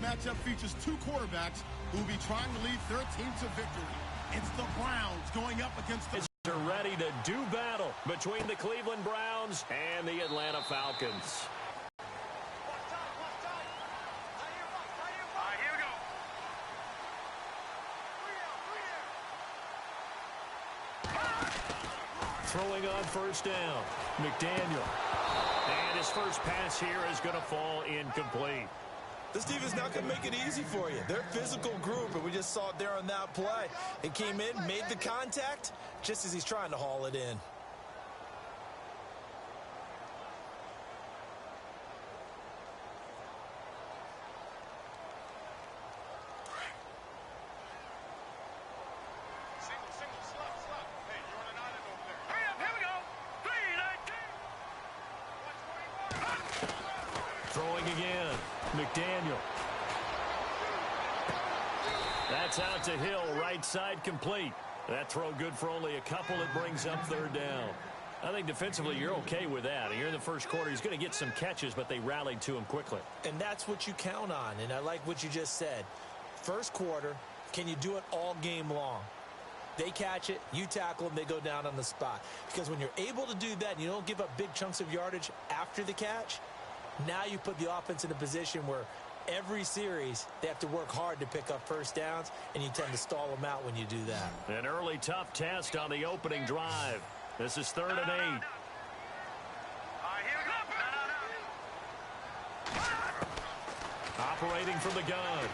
matchup features two quarterbacks who will be trying to lead their team to victory. It's the Browns going up against the... Are ready to do battle between the Cleveland Browns and the Atlanta Falcons. Throwing on first down, McDaniel. And his first pass here is going to fall incomplete. This defense not going to make it easy for you. They're a physical group, and we just saw it there on that play. It came in, made the contact, just as he's trying to haul it in. Throwing again, McDaniel. That's out to Hill, right side complete. That throw good for only a couple. It brings up third down. I think defensively you're okay with that. Here in the first quarter, he's going to get some catches, but they rallied to him quickly. And that's what you count on, and I like what you just said. First quarter, can you do it all game long? They catch it, you tackle them, they go down on the spot. Because when you're able to do that and you don't give up big chunks of yardage after the catch, now you put the offense in a position where every series they have to work hard to pick up first downs, and you tend to stall them out when you do that. An early tough test on the opening drive. This is 3rd and 8. Operating from the gun.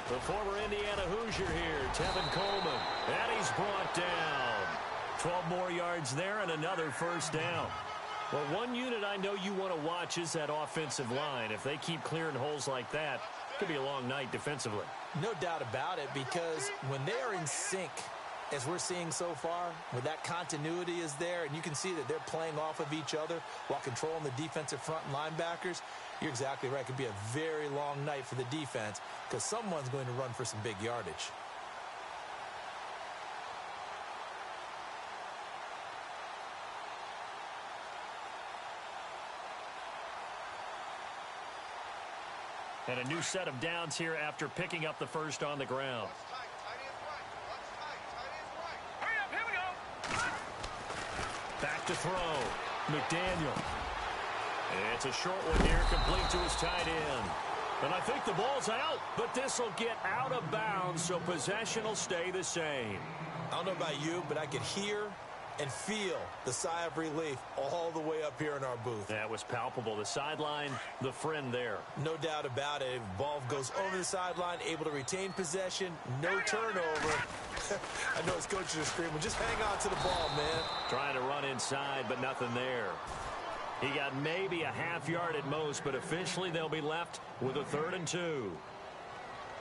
The former Indiana Hoosier here, Tevin Coleman, and he's brought down. 12 more yards there and another first down. Well, one unit I know you want to watch is that offensive line. If they keep clearing holes like that, it could be a long night defensively. No doubt about it, because when they are in sync, as we're seeing so far, where that continuity is there, and you can see that they're playing off of each other while controlling the defensive front and linebackers, you're exactly right. It could be a very long night for the defense because someone's going to run for some big yardage. And a new set of downs here after picking up the first on the ground. Back to throw. McDaniel. It's a short one here, complete to his tight end. And I think the ball's out, but this will get out of bounds, so possession will stay the same. I don't know about you, but I could hear and feel the sigh of relief all the way up here in our booth. That was palpable. The sideline, the friend there. No doubt about it. Ball goes over the sideline, able to retain possession, no turnover. I know his coaches are screaming, just hang on to the ball, man. Trying to run inside, but nothing there. He got maybe a half yard at most, but officially they'll be left with a 3rd and 2.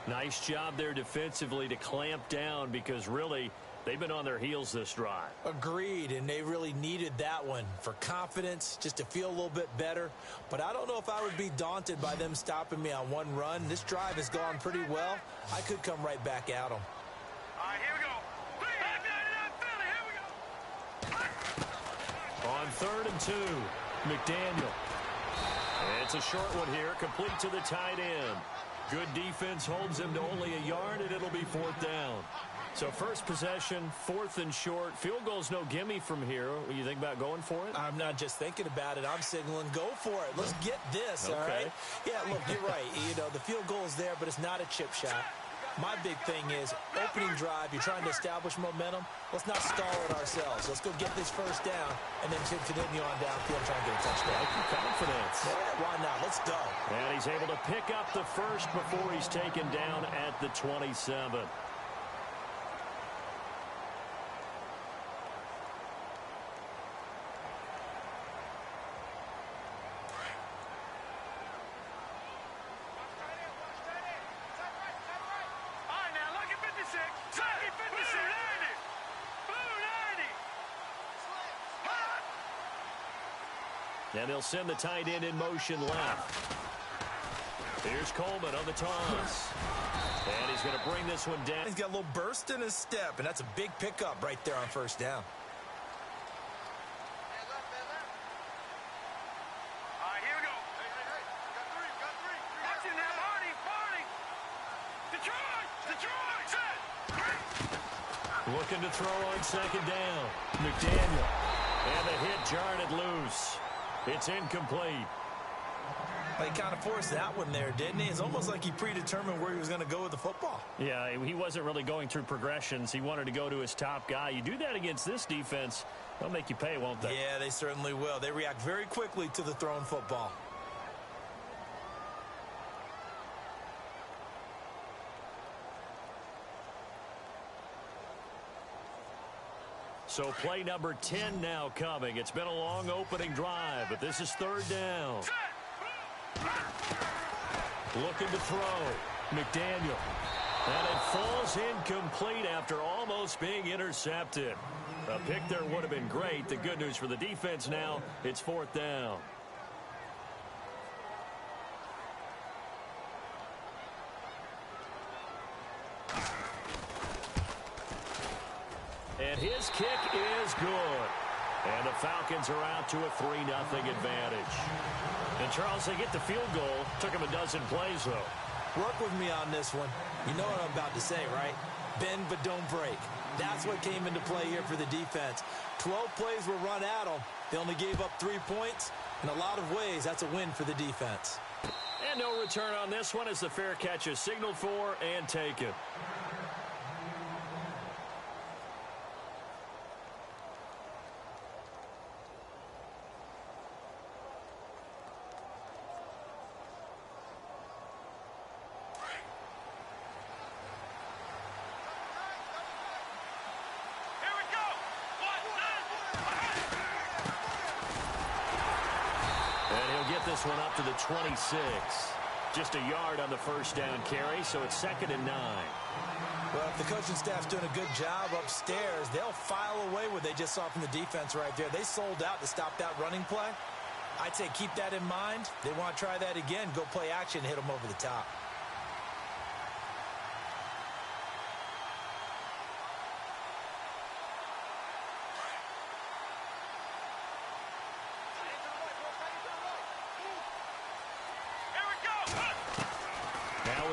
Nice job there defensively to clamp down because really they've been on their heels this drive. Agreed, and they really needed that one for confidence, just to feel a little bit better. But I don't know if I would be daunted by them stopping me on one run. This drive has gone pretty well. I could come right back at them. All right, here we go. On 3rd and 2, McDaniel. It's a short one here, complete to the tight end. Good defense holds him to only a yard, and it'll be 4th down. So first possession, 4th and short. Field goal's no gimme from here. What do you think about going for it? I'm not just thinking about it. I'm signaling go for it. Let's get this, all right? Yeah, look, you're right. You know, the field goal's there, but it's not a chip shot. My big thing is opening drive. You're trying to establish momentum. Let's not stall it ourselves. Let's go get this first down and then continue on downfield and try and get a touchdown. I like your confidence. Yeah, why not? Let's go. And he's able to pick up the first before he's taken down at the 27. And they'll send the tight end in motion left. Here's Coleman on the toss. And he's going to bring this one down. He's got a little burst in his step, and that's a big pickup right there on first down. All right, here we go. Hey. Got three. Watch it now, Barney. Detroit. Set. Looking to throw on second down. McDaniel. And the hit jarred it loose. It's incomplete. He kind of forced that one there, didn't he? It's almost like he predetermined where he was going to go with the football. Yeah, he wasn't really going through progressions. He wanted to go to his top guy. You do that against this defense, they'll make you pay, won't they? Yeah, they certainly will. They react very quickly to the thrown football. So play number 10 now coming. It's been a long opening drive, but this is third down. Looking to throw. McDaniel. And it falls incomplete after almost being intercepted. A pick there would have been great. The good news for the defense now, it's fourth down. And his kick is good. And the Falcons are out to a 3-0 advantage. And, Charles, they get the field goal. Took him a dozen plays, though. Work with me on this one. You know what I'm about to say, right? Bend but don't break. That's what came into play here for the defense. 12 plays were run at them. They only gave up 3 points. In a lot of ways, that's a win for the defense. And no return on this one as the fair catch is signaled for and taken. This one up to the 26. Just a yard on the first down carry, so it's 2nd and 9. Well, if the coaching staff's doing a good job upstairs, they'll file away what they just saw from the defense right there. They sold out to stop that running play. I'd say keep that in mind. They want to try that again, go play action, hit them over the top.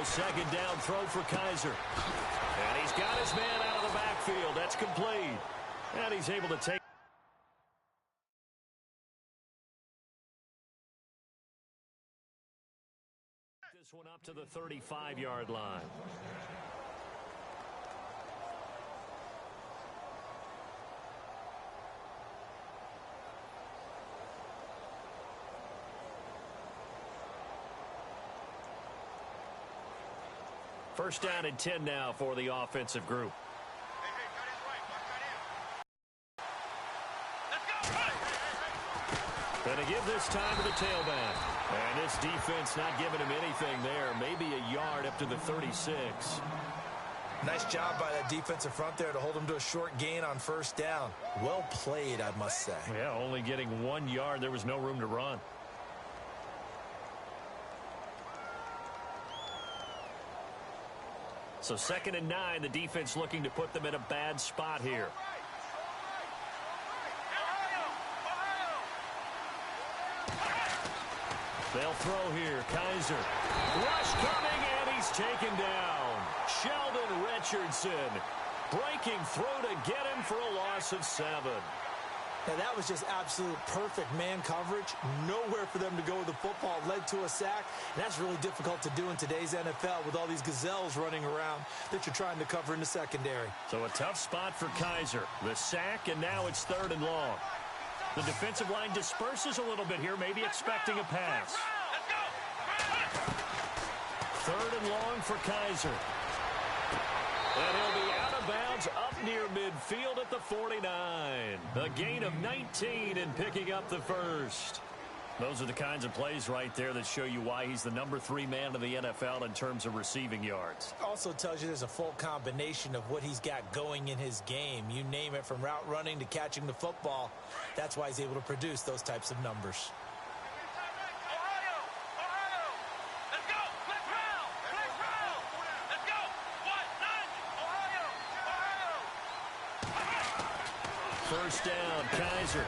Second down throw for Kaiser. And he's got his man out of the backfield. That's complete. And he's able to take this one up to the 35-yard line. First down and 10 now for the offensive group. Going to give this time to the tailback. And this defense not giving him anything there. Maybe a yard up to the 36. Nice job by that defensive front there to hold him to a short gain on first down. Well played, I must say. Yeah, only getting 1 yard. There was no room to run. So 2nd and 9, the defense looking to put them in a bad spot here. They'll throw here. Kaiser. Rush coming, and he's taken down. Sheldon Richardson breaking through to get him for a loss of 7. Now, that was just absolute perfect man coverage. Nowhere for them to go with the football. Led to a sack. And that's really difficult to do in today's NFL with all these gazelles running around that you're trying to cover in the secondary. So a tough spot for Kaiser. The sack, and now it's 3rd and long. The defensive line disperses a little bit here, maybe expecting a pass. 3rd and long for Kaiser. And he'll be out of bounds up near midfield at the 49. A gain of 19 and picking up the first. Those are the kinds of plays right there that show you why he's the number 3 man in the NFL in terms of receiving yards. Also tells you there's a full combination of what he's got going in his game. You name it, from route running to catching the football. That's why he's able to produce those types of numbers. First down, Kaiser.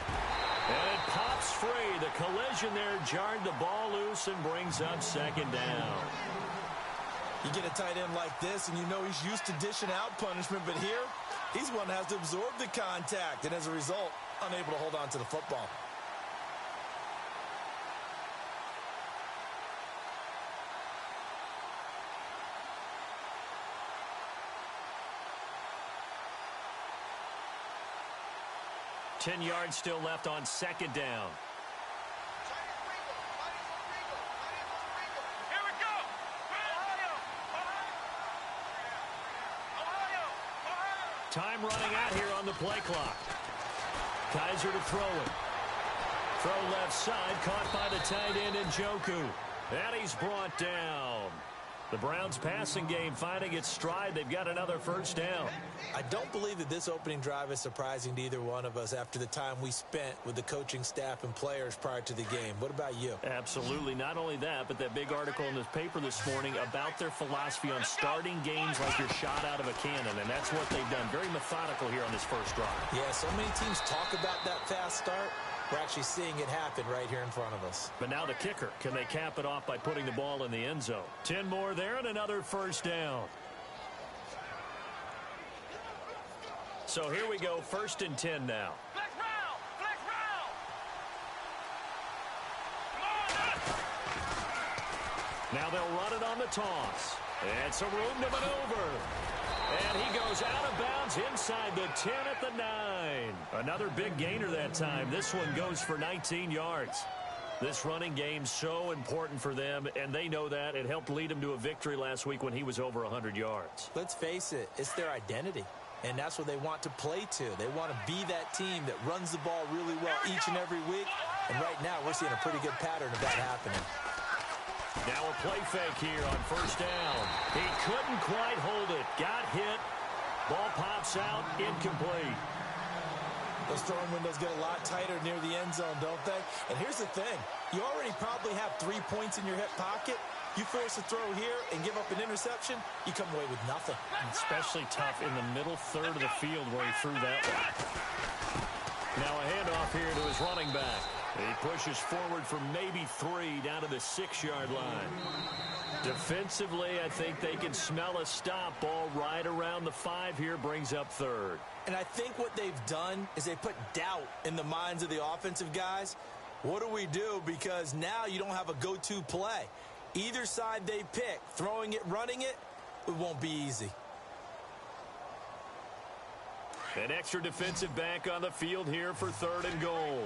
And it pops free. The collision there jarred the ball loose and brings up second down. You get a tight end like this, and you know he's used to dishing out punishment, but here, he's one that has to absorb the contact, and as a result, unable to hold on to the football. Ten yards still left on second down. Here we go. Ohio. Time running out here on the play clock. Kaiser to throw it. Throw left side, caught by the tight end Njoku. And he's brought down. The Browns passing game finding its stride. They've got another first down. I don't believe that this opening drive is surprising to either one of us after the time we spent with the coaching staff and players prior to the game. What about you? Absolutely. Not only that, but that big article in this paper this morning about their philosophy on starting games like you're shot out of a cannon, and that's what they've done. Very methodical here on this first drive. Yeah, so many teams talk about that fast start. We're actually seeing it happen right here in front of us. But now the kicker. Can they cap it off by putting the ball in the end zone? 10 more there and another first down. So here we go, 1st and 10 now. Flex round. Flex round. Come on. Now they'll run it on the toss. And some room to maneuver. And he goes out of bounds inside the 10 at the 9. Another big gainer that time. This one goes for 19 yards. This running game's so important for them, and they know that. It helped lead them to a victory last week when he was over 100 yards. Let's face it, it's their identity, and that's what they want to play to. They want to be that team that runs the ball really well each and every week, and right now we're seeing a pretty good pattern of that happening. Now a play fake here on first down. He couldn't quite hold it. Got hit. Ball pops out. Incomplete. Those throwing windows get a lot tighter near the end zone, don't they? And here's the thing. You already probably have 3 points in your hip pocket. You force a throw here and give up an interception, you come away with nothing. Especially tough in the middle third of the field where he threw that one. Now a handoff here to his running back. He pushes forward for maybe 3 down to the 6-yard line. Defensively, I think they can smell a stop. Ball right around the 5 here, brings up 3rd. And I think what they've done is they put doubt in the minds of the offensive guys. What do we do? Because now you don't have a go-to play. Either side they pick, throwing it, running it, it won't be easy. An extra defensive back on the field here for 3rd and goal.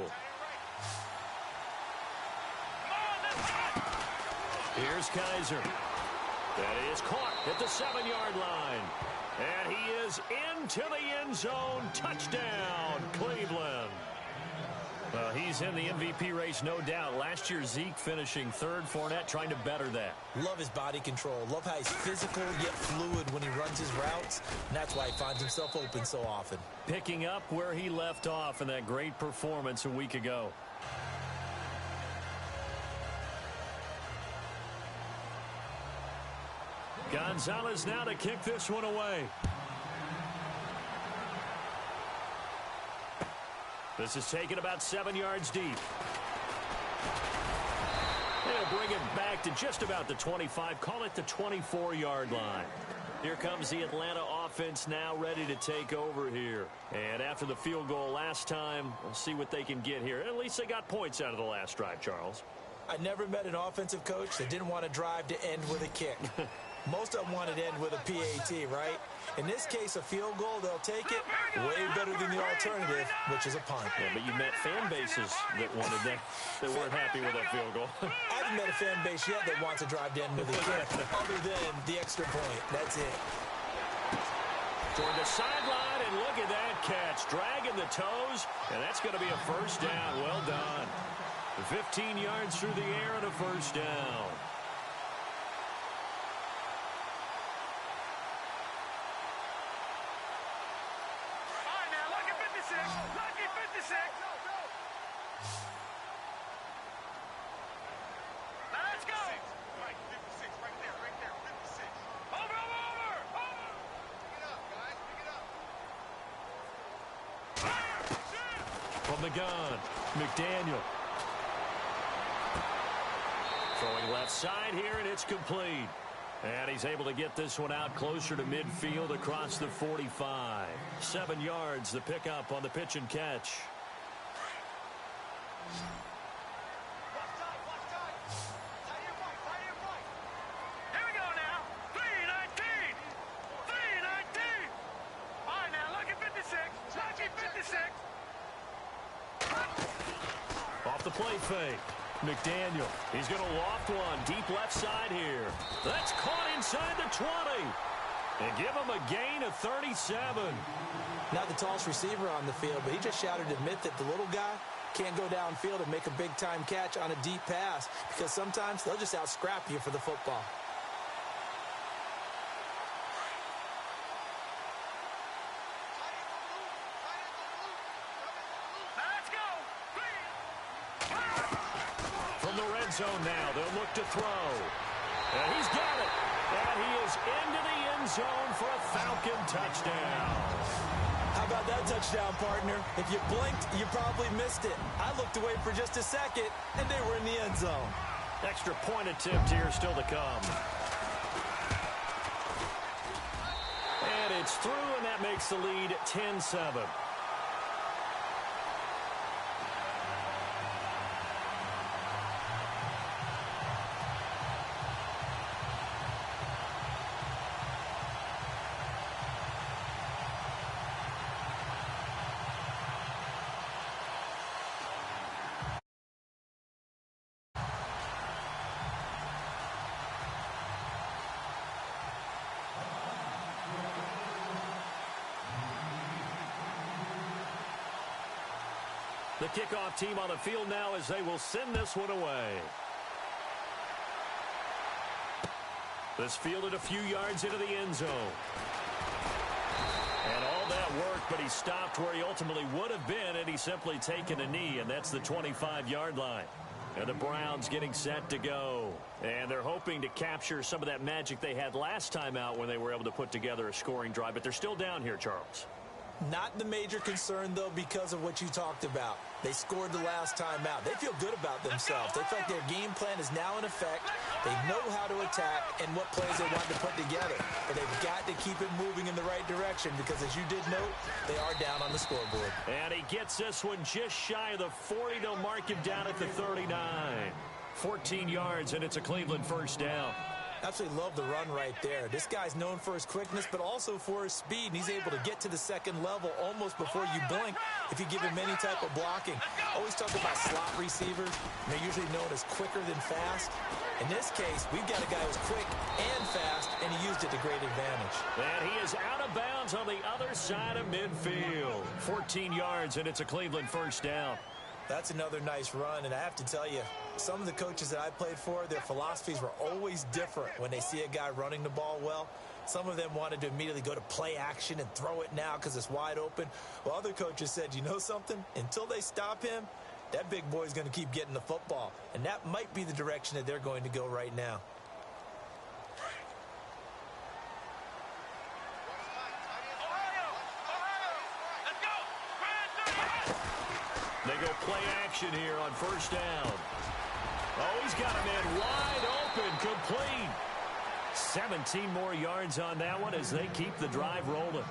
Here's Kaiser. That is caught at the 7-yard line. And he is into the end zone. Touchdown, Cleveland. Well, he's in the MVP race, no doubt. Last year, Zeke finishing 3rd. Fournette trying to better that. Love his body control. Love how he's physical yet fluid when he runs his routes. And that's why he finds himself open so often. Picking up where he left off in that great performance a week ago. Gonzalez now to kick this one away. This is taken about 7 yards deep. They'll bring it back to just about the 25. Call it the 24-yard line. Here comes the Atlanta offense now ready to take over here. And after the field goal last time, we'll see what they can get here. At least they got points out of the last drive, Charles. I never met an offensive coach that didn't want to drive to end with a kick. Most of them want to end with a PAT, right? In this case, a field goal, they'll take it way better than the alternative, which is a punt. Yeah, but you met fan bases that wanted that, that weren't happy with that field goal. I haven't met a fan base yet that wants to drive to end with a kick, other than the extra point. That's it. Toward the sideline, and look at that catch. Dragging the toes, and that's going to be a first down. Well done. 15 yards through the air and a first down. Lucky 56. Now let's go. Right, 56, right there, 56. Over. Pick it up, guys, pick it up. From the gun, McDaniel. Throwing left side here, and it's complete. And he's able to get this one out closer to midfield across the 45. 7 yards, the pickup on the pitch and catch. Here we go now. 319. 319. All right, now look at 56. Look at 56. Off the play fake. McDaniel, he's going to loft one deep left side here. That's caught inside the 20. And give him a gain of 37. Not the tallest receiver on the field, but he just shouted to admit that the little guy can't go downfield and make a big-time catch on a deep pass because sometimes they'll just out-scrap you for the football. Let's go. From the red zone now, they'll look to throw. And he's got it. And he is into the end zone for a Falcon touchdown. How about that touchdown, partner? If you blinked, you probably missed it. I looked away for just a second, and they were in the end zone. Extra point attempt here still to come. And it's through, and that makes the lead 10-7. The kickoff team on the field now as they will send this one away. This fielded a few yards into the end zone. And all that work, but he stopped where he ultimately would have been, and he's simply taken a knee, and that's the 25-yard line. And the Browns getting set to go. And they're hoping to capture some of that magic they had last time out when they were able to put together a scoring drive, but they're still down here, Charles. Not the major concern, though, because of what you talked about. They scored the last time out. They feel good about themselves. They feel like their game plan is now in effect. They know how to attack and what plays they want to put together. But they've got to keep it moving in the right direction because, as you did note, they are down on the scoreboard. And he gets this one just shy of the 40. They'll mark him down at the 39. 14 yards, and it's a Cleveland first down. Absolutely love the run right there. This guy's known for his quickness, but also for his speed, and he's able to get to the second level almost before you blink if you give him any type of blocking. Always talk about slot receivers, and they're usually known as quicker than fast. In this case, we've got a guy who's quick and fast, and he used it to great advantage. And he is out of bounds on the other side of midfield. 14 yards, and it's a Cleveland first down. That's another nice run, and I have to tell you, some of the coaches that I played for, their philosophies were always different when they see a guy running the ball well. Some of them wanted to immediately go to play action and throw it now because it's wide open. Well, other coaches said, you know something? Until they stop him, that big boy's going to keep getting the football. And that might be the direction that they're going to go right now. They go play action here on first down. Oh, he's got a man wide open, complete. 17 more yards on that one as they keep the drive rolling.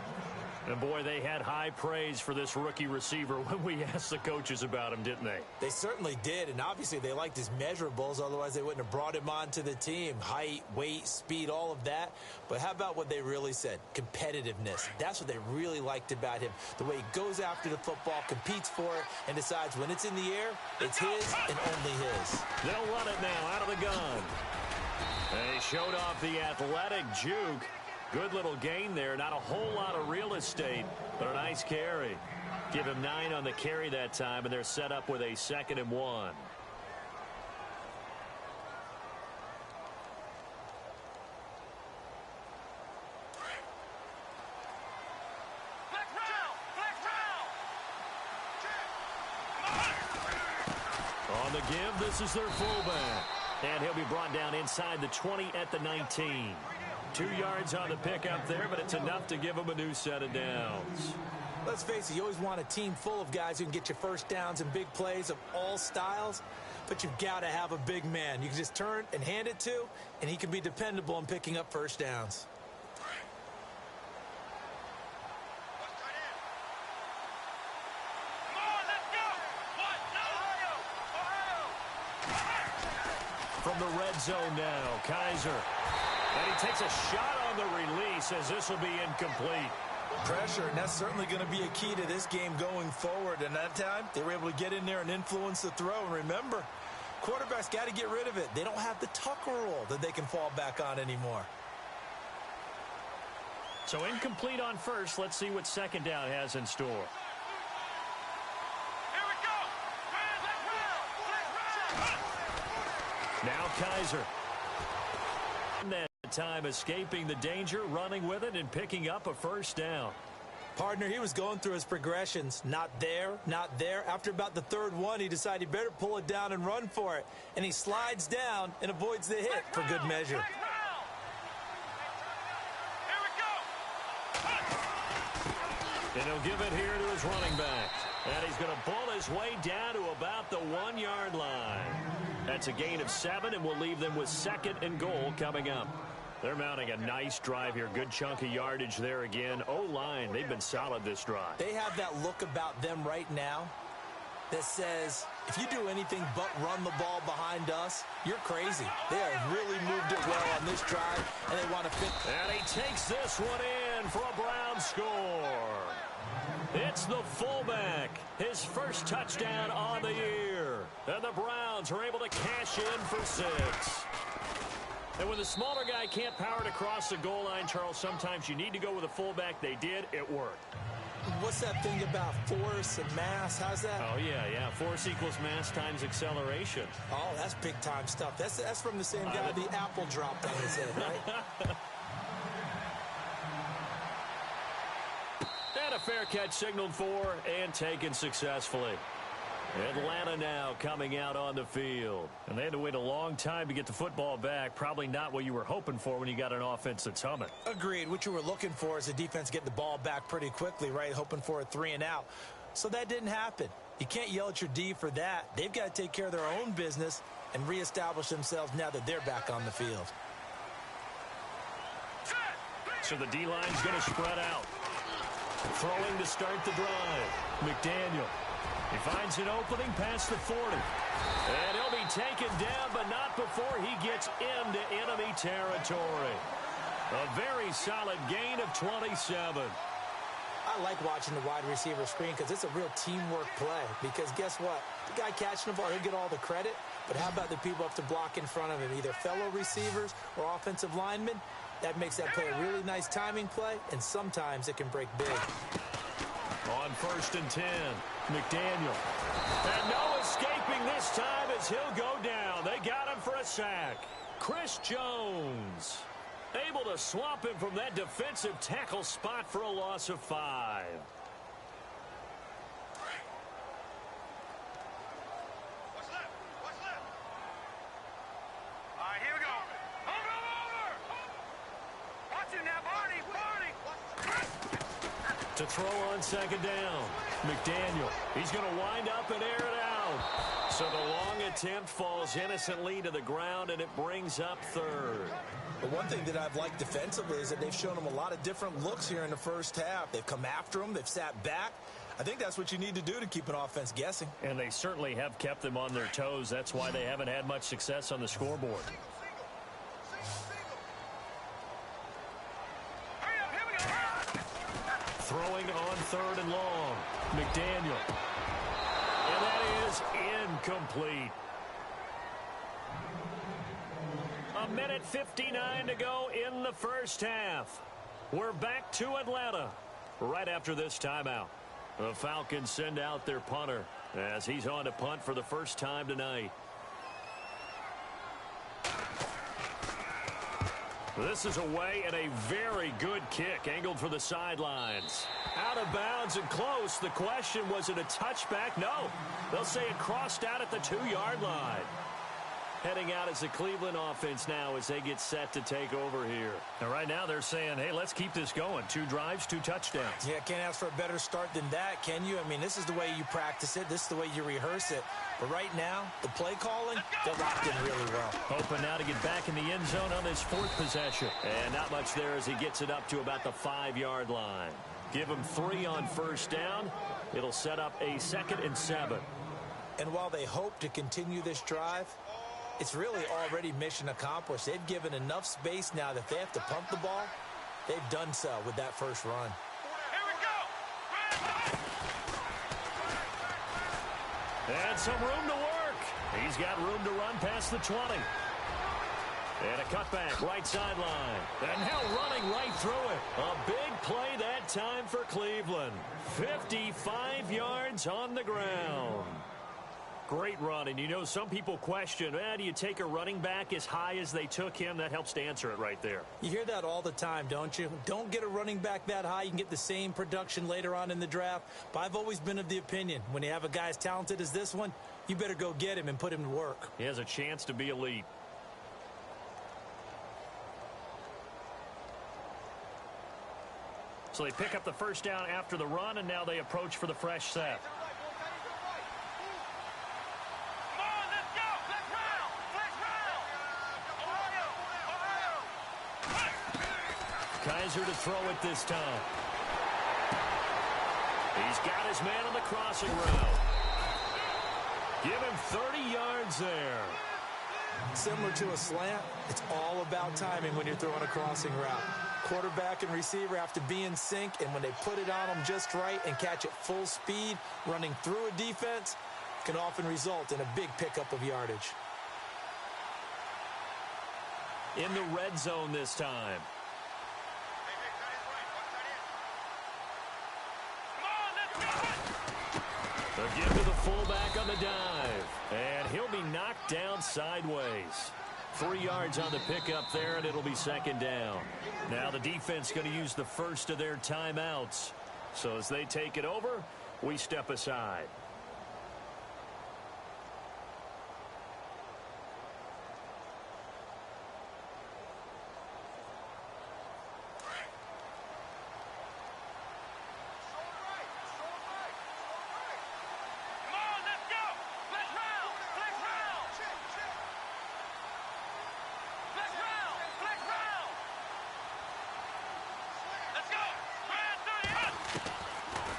And, boy, they had high praise for this rookie receiver when we asked the coaches about him, didn't they? They certainly did, and obviously they liked his measurables. Otherwise, they wouldn't have brought him onto the team. Height, weight, speed, all of that. But how about what they really said? Competitiveness. That's what they really liked about him. The way he goes after the football, competes for it, and decides when it's in the air, it's his and only his. They'll run it now out of the gun. They showed off the athletic juke. Good little gain there. Not a whole lot of real estate, but a nice carry. Give him 9 on the carry that time, and they're set up with a 2nd and 1. On the give, this is their fullback. And he'll be brought down inside the 20 at the 19. 2 yards on the pickup there, but it's enough to give him a new set of downs. Let's face it, you always want a team full of guys who can get you first downs and big plays of all styles, but you've got to have a big man you can just turn and hand it to, and he can be dependable in picking up first downs. From the red zone now, Kaiser. And he takes a shot on the release as this will be incomplete. Pressure, and that's certainly going to be a key to this game going forward. And that time, they were able to get in there and influence the throw. And remember, quarterbacks got to get rid of it. They don't have the Tucker rule that they can fall back on anymore. So incomplete on first. Let's see what second down has in store. Here we go. Now Kaiser. That time escaping the danger, running with it, and picking up a first down. Partner, he was going through his progressions. Not there, not there. After about the third one, he decided he better pull it down and run for it. And he slides down and avoids the hit for good measure. And he'll give it here to his running back. And he's going to pull his way down to about the 1-yard line. That's a gain of 7, and we'll leave them with second and goal coming up. They're mounting a nice drive here. Good chunk of yardage there again. O-line, they've been solid this drive. They have that look about them right now that says, if you do anything but run the ball behind us, you're crazy. They have really moved it well on this drive, and they want to fit. And he takes this one in for a Brown score. It's the fullback, his first touchdown on the year. And the Browns are able to cash in for 6. And when the smaller guy can't power it across the goal line, Charles, sometimes you need to go with a fullback. They did. It worked. What's that thing about force and mass? How's that? Oh, yeah. Force equals mass times acceleration. Oh, that's big-time stuff. That's from the same guy the apple dropped on his head, right? And a fair catch signaled for and taken successfully. Atlanta now coming out on the field. And they had to wait a long time to get the football back. Probably not what you were hoping for when you got an offense that's humming. Agreed. What you were looking for is the defense getting the ball back pretty quickly, right? Hoping for a 3-and-out. So that didn't happen. You can't yell at your D for that. They've got to take care of their own business and reestablish themselves now that they're back on the field. So the D-line's going to spread out. Throwing to start the drive. McDaniel. He finds an opening past the 40. And he'll be taken down, but not before he gets into enemy territory. A very solid gain of 27. I like watching the wide receiver screen because it's a real teamwork play. Because guess what? The guy catching the ball, he'll get all the credit. But how about the people up to block in front of him, either fellow receivers or offensive linemen? That makes that play a really nice timing play, and sometimes it can break big. On 1st and 10, McDaniel. And no escaping this time as he'll go down. They got him for a sack. Chris Jones able to swamp him from that defensive tackle spot for a loss of 5. What's left? All right, here we go. Over. Watch him now, Barney. To throw on second down, McDaniel. He's going to wind up and air it out. So the long attempt falls innocently to the ground, and it brings up 3rd. But one thing that I've liked defensively is that they've shown them a lot of different looks here in the first half. They've come after them. They've sat back. I think that's what you need to do to keep an offense guessing. And they certainly have kept them on their toes. That's why they haven't had much success on the scoreboard. Throwing on 3rd and long. McDaniel. And that is incomplete. 1:59 to go in the first half. We're back to Atlanta right after this timeout. The Falcons send out their punter as he's on to punt for the first time tonight. This is away and a very good kick angled for the sidelines. Out of bounds and close. The question, was it a touchback? No. They'll say it crossed out at the 2-yard line. heading out as the Cleveland offense now as they get set to take over here. And right now they're saying, hey, let's keep this going. 2 drives, 2 touchdowns. Yeah, can't ask for a better start than that, can you? I mean, this is the way you practice it. This is the way you rehearse it. But right now, the play calling, they're locked in really well. Hoping now to get back in the end zone on this 4th possession. And not much there as he gets it up to about the 5-yard line. Give him 3 on first down. It'll set up a 2nd and 7. And while they hope to continue this drive, it's really already mission accomplished. They've given enough space now that if they have to pump the ball, they've done so with that first run. Here we go. And some room to work. He's got room to run past the 20. And a cutback, right sideline. And now running right through it. A big play that time for Cleveland. 55 yards on the ground. Great run, and you know some people question, do you take a running back as high as they took him? That helps to answer it right there. You hear that all the time, don't you? Don't get a running back that high. You can get the same production later on in the draft. But I've always been of the opinion, when you have a guy as talented as this one, you better go get him and put him to work. He has a chance to be elite. So they pick up the first down after the run, and now they approach for the fresh set. Kaiser to throw it this time. He's got his man on the crossing route. Give him 30 yards there. Similar to a slant, it's all about timing when you're throwing a crossing route. Quarterback and receiver have to be in sync, and when they put it on them just right and catch it full speed, running through a defense can often result in a big pickup of yardage. In the red zone this time. They'll give to the fullback on the dive. And he'll be knocked down sideways. 3 yards on the pickup there, and it'll be 2nd down. Now the defense going to use the first of their timeouts. So as they take it over, we step aside.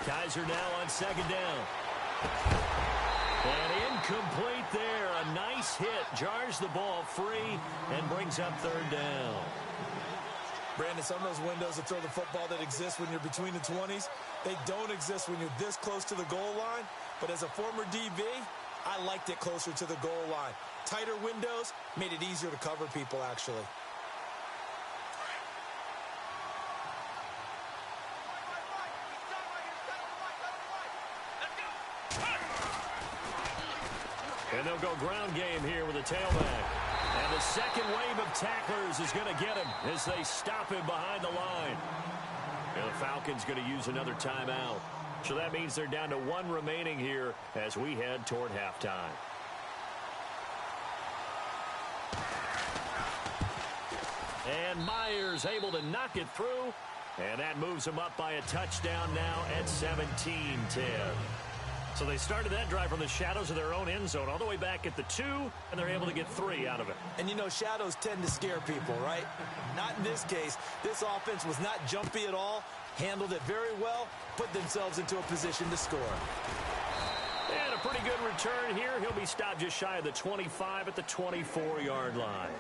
Kaiser now on 2nd down. And incomplete there. A nice hit. Jars the ball free and brings up 3rd down. Brandon, some of those windows to throw the football that exist when you're between the 20s, they don't exist when you're this close to the goal line. But as a former DB, I liked it closer to the goal line. Tighter windows made it easier to cover people, actually. And they'll go ground game here with a tailback. And the second wave of tacklers is going to get him as they stop him behind the line. And the Falcons going to use another timeout. So that means they're down to 1 remaining here as we head toward halftime. And Myers able to knock it through. And that moves them up by a touchdown now at 17-10. So they started that drive from the shadows of their own end zone all the way back at the 2, and they're able to get 3 out of it. And, you know, shadows tend to scare people, right? Not in this case. This offense was not jumpy at all, handled it very well, put themselves into a position to score. And a pretty good return here. He'll be stopped just shy of the 25 at the 24-yard line.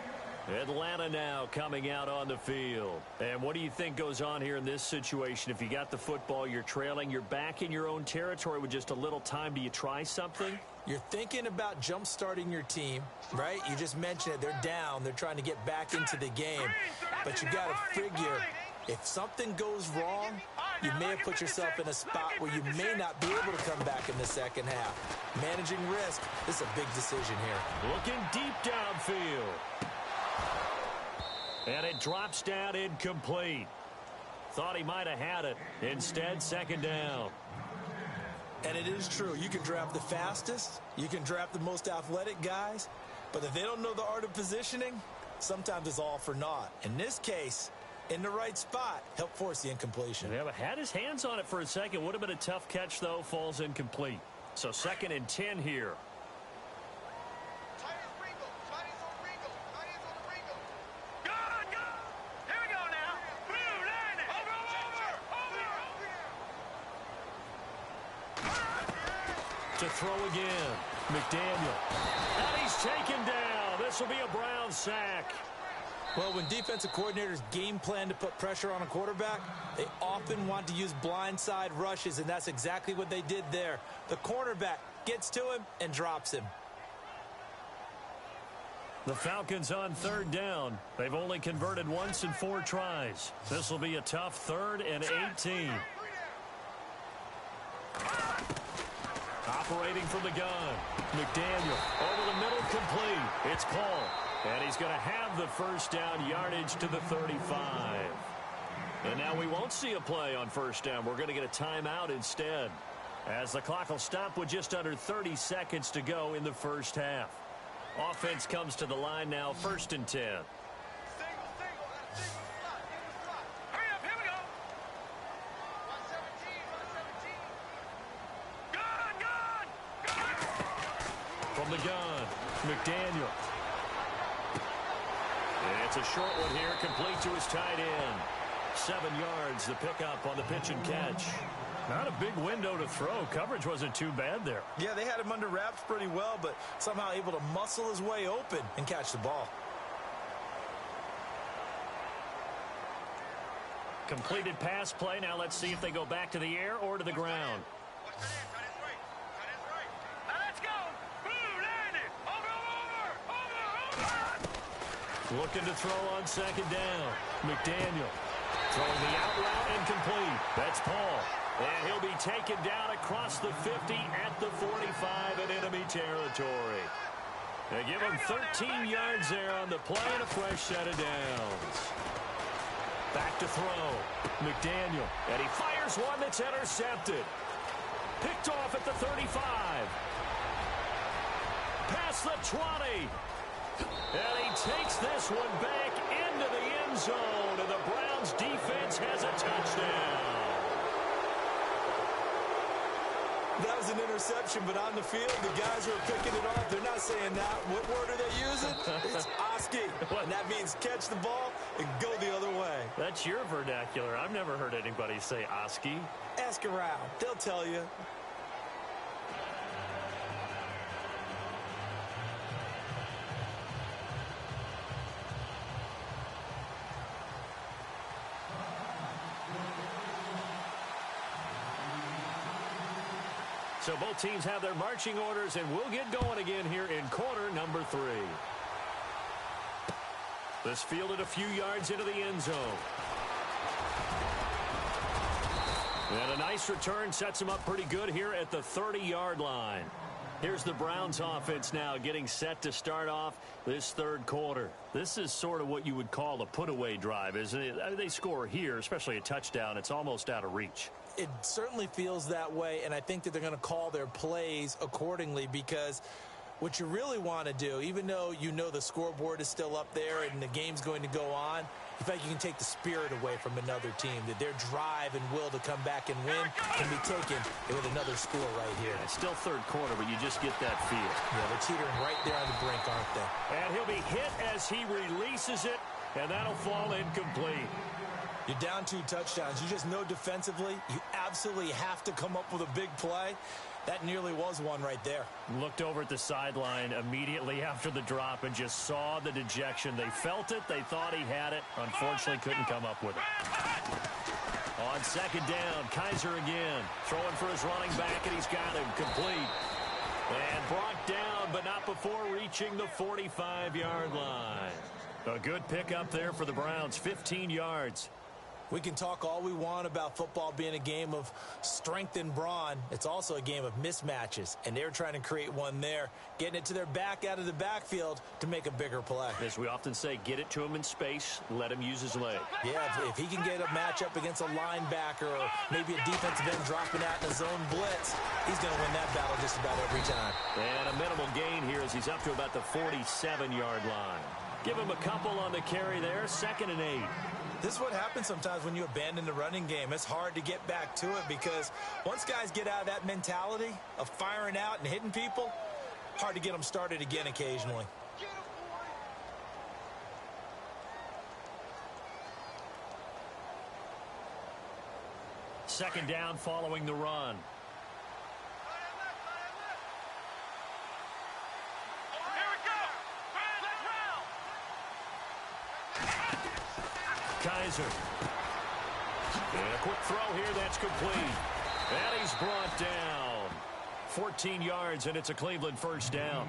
Atlanta now coming out on the field. And what do you think goes on here in this situation? If you got the football, you're trailing, you're back in your own territory with just a little time. Do you try something? You're thinking about jump-starting your team, right? You just mentioned it. They're down. They're trying to get back into the game. But you got to figure, if something goes wrong, you may have put yourself in a spot where you may not be able to come back in the second half. Managing risk, this is a big decision here. Looking deep downfield. And it drops down incomplete. Thought he might have had it. Instead, 2nd down. And it is true. You can draft the fastest. You can draft the most athletic guys. But if they don't know the art of positioning, sometimes it's all for naught. In this case, in the right spot, help force the incompletion. Yeah, but had his hands on it for a second. Would have been a tough catch, though. Falls incomplete. So 2nd and 10 here. To throw again. McDaniel. And he's taken down. This will be a Brown sack. Well, when defensive coordinators game plan to put pressure on a quarterback, they often want to use blindside rushes, and that's exactly what they did there. The cornerback gets to him and drops him. The Falcons on 3rd down. They've only converted once in 4 tries. This will be a tough 3rd and 18. Operating from the gun. McDaniel over the middle, complete. It's Paul. And he's going to have the first down yardage to the 35. And now we won't see a play on first down. We're going to get a timeout instead, as the clock will stop with just under 30 seconds to go in the first half. Offense comes to the line now, 1st and 10. From the gun, McDaniel. It's a short one here, complete to his tight end. 7 yards, the pickup on the pitch and catch. Not a big window to throw. Coverage wasn't too bad there. Yeah, they had him under wraps pretty well, but somehow able to muscle his way open and catch the ball. Completed pass play. Now let's see if they go back to the air or to the ground. Looking to throw on 2nd down. McDaniel throwing the out route incomplete. That's Paul. And he'll be taken down across the 50 at the 45 in enemy territory. They give him 13 yards there on the play and a fresh set of downs. Back to throw. McDaniel. And he fires one that's intercepted. Picked off at the 35. Past the 20. And he takes this one back into the end zone, and the Browns defense has a touchdown. That was an interception, but on the field, the guys who are picking it off, they're not saying that. What word are they using? It's Oski. And that means catch the ball and go the other way. That's your vernacular. I've never heard anybody say Oski. Ask around. They'll tell you. So both teams have their marching orders, and we'll get going again here in quarter number 3. This fielded a few yards into the end zone. And a nice return sets him up pretty good here at the 30-yard line. Here's the Browns offense now getting set to start off this 3rd quarter. This is sort of what you would call a put-away drive, isn't it? I mean, they score here, especially a touchdown. It's almost out of reach. It certainly feels that way, and I think that they're going to call their plays accordingly, because what you really want to do, even though you know the scoreboard is still up there and the game's going to go on, in fact, you can take the spirit away from another team, that their drive and will to come back and win can be taken with another score right here. It's still 3rd quarter, but you just get that feel. Yeah, they're teetering right there on the brink, aren't they? And he'll be hit as he releases it, and that'll fall incomplete. You're down 2 touchdowns. You just know defensively you absolutely have to come up with a big play. That nearly was one right there. Looked over at the sideline immediately after the drop and just saw the dejection. They felt it. They thought he had it. Unfortunately, couldn't come up with it. On 2nd down, Kaiser again. Throwing for his running back, and he's got him complete. And brought down, but not before reaching the 45-yard line. A good pickup there for the Browns, 15 yards. We can talk all we want about football being a game of strength and brawn. It's also a game of mismatches, and they're trying to create one there, getting it to their back out of the backfield to make a bigger play. As we often say, get it to him in space, let him use his leg. Yeah, if he can get a matchup against a linebacker or maybe a defensive end dropping out in a zone blitz, he's going to win that battle just about every time. And a minimal gain here as he's up to about the 47-yard line. Give him a couple on the carry there, 2nd and 8. This is what happens sometimes when you abandon the running game. It's hard to get back to it because once guys get out of that mentality of firing out and hitting people, hard to get them started again occasionally. Second down following the run. Kaiser. And a quick throw here, that's complete. And he's brought down. 14 yards, and it's a Cleveland first down.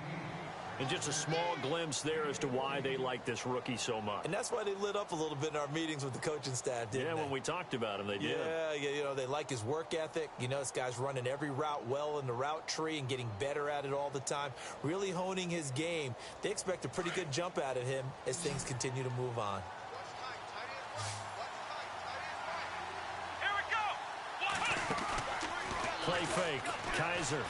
And just a small glimpse there as to why they like this rookie so much. And that's why they lit up a little bit in our meetings with the coaching staff, didn't they? When we talked about him, they did. Yeah, you know, they like his work ethic. You know, this guy's running every route well in the route tree and getting better at it all the time, really honing his game. They expect a pretty good jump out of him as things continue to move on. Play fake. Kaiser.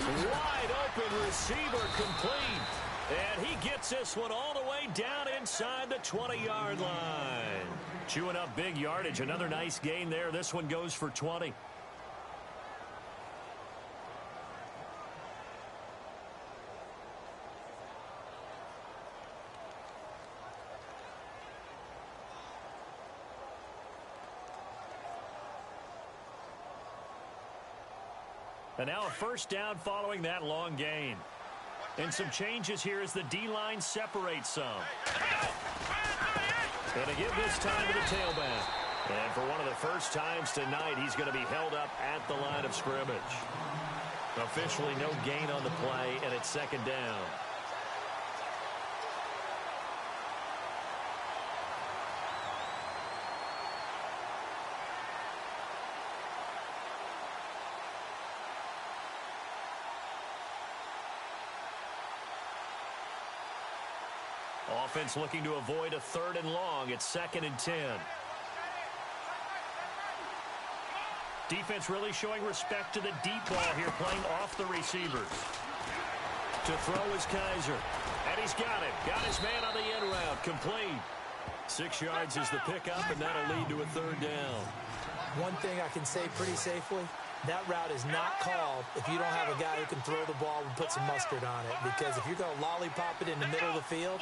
Wide open receiver complete. And he gets this one all the way down inside the 20-yard line. Chewing up big yardage. Another nice gain there. This one goes for 20. And now a first down following that long gain. And some changes here as the D-line separates some. And to give this time to the tailback. And for one of the first times tonight, he's going to be held up at the line of scrimmage. Officially no gain on the play, and it's second down. Offense looking to avoid a 3rd and long. It's 2nd and 10. Defense really showing respect to the deep ball here, playing off the receivers. To throw is Kaiser. And he's got it. Got his man on the end route. Complete. 6 yards is the pickup, and that'll lead to a 3rd down. One thing I can say pretty safely, that route is not called if you don't have a guy who can throw the ball and put some mustard on it. Because if you're going to lollipop it in the middle of the field,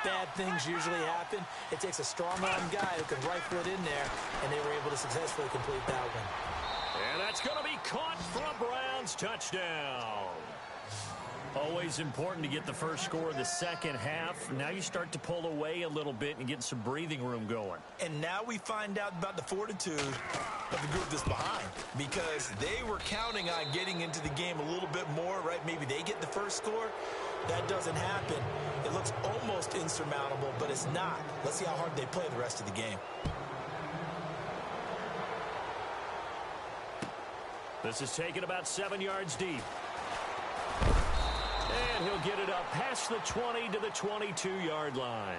bad things usually happen. It takes a strong-arm guy who can rifle it in there, and they were able to successfully complete that one. And that's going to be caught for a Browns touchdown. Always important to get the first score of the second half. Now you start to pull away a little bit and get some breathing room going. And now we find out about the fortitude of the group that's behind, because they were counting on getting into the game a little bit more, right? Maybe they get the first score. That doesn't happen. It looks almost insurmountable, but it's not. Let's see how hard they play the rest of the game. This is taken about 7 yards deep. And he'll get it up past the 20 to the 22-yard line.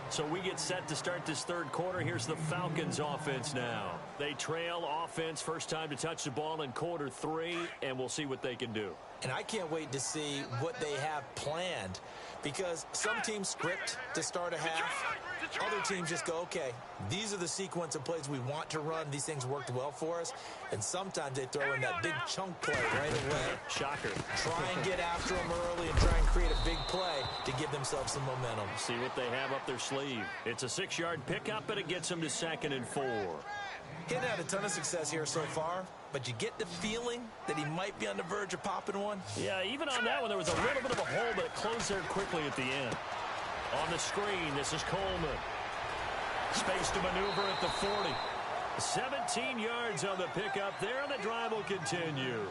So we get set to start this third quarter. Here's the Falcons offense now. They trail offense, first time to touch the ball in quarter 3, and we'll see what they can do. And I can't wait to see what they have planned, because some teams script to start a half. Other teams just go, okay, these are the sequence of plays we want to run. These things worked well for us. And sometimes they throw in that big chunk play right away. Shocker. Try and get after them early and try and create a big play to give themselves some momentum. See what they have up their sleeve. It's a 6-yard pickup, and it gets them to 2nd and 4. He hadn't had a ton of success here so far, but you get the feeling that he might be on the verge of popping one. Yeah, even on that one, there was a little bit of a hole, but it closed there quickly at the end. On the screen, this is Coleman. Space to maneuver at the 40. 17 yards on the pickup there, and the drive will continue.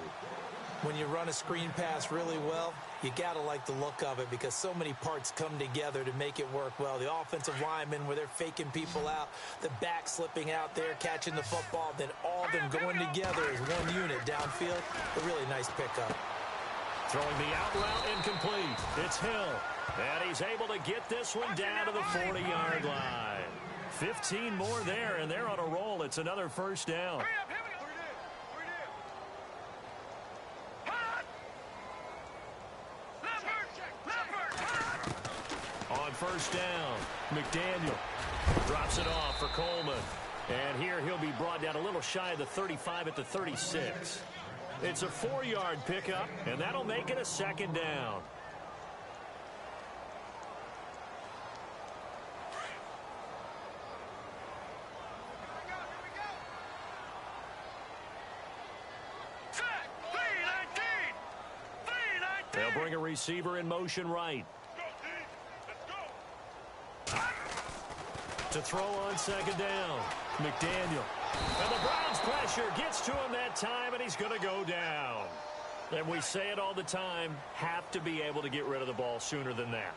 When you run a screen pass really well, you got to like the look of it because so many parts come together to make it work well. The offensive linemen, where they're faking people out, the back slipping out there, catching the football, then all of them going together as one unit downfield. A really nice pickup. Throwing the out route incomplete. It's Hill. And he's able to get this one down to the 40-yard line. 15 more there, and they're on a roll. It's another first down. On first down, McDaniel drops it off for Coleman. And here he'll be brought down a little shy of the 35 at the 36. It's a 4-yard pickup, and that'll make it a second down. They'll bring a receiver in motion right. To throw on second down, McDaniel. And the Browns pressure gets to him that time, and he's going to go down. And we say it all the time, have to be able to get rid of the ball sooner than that.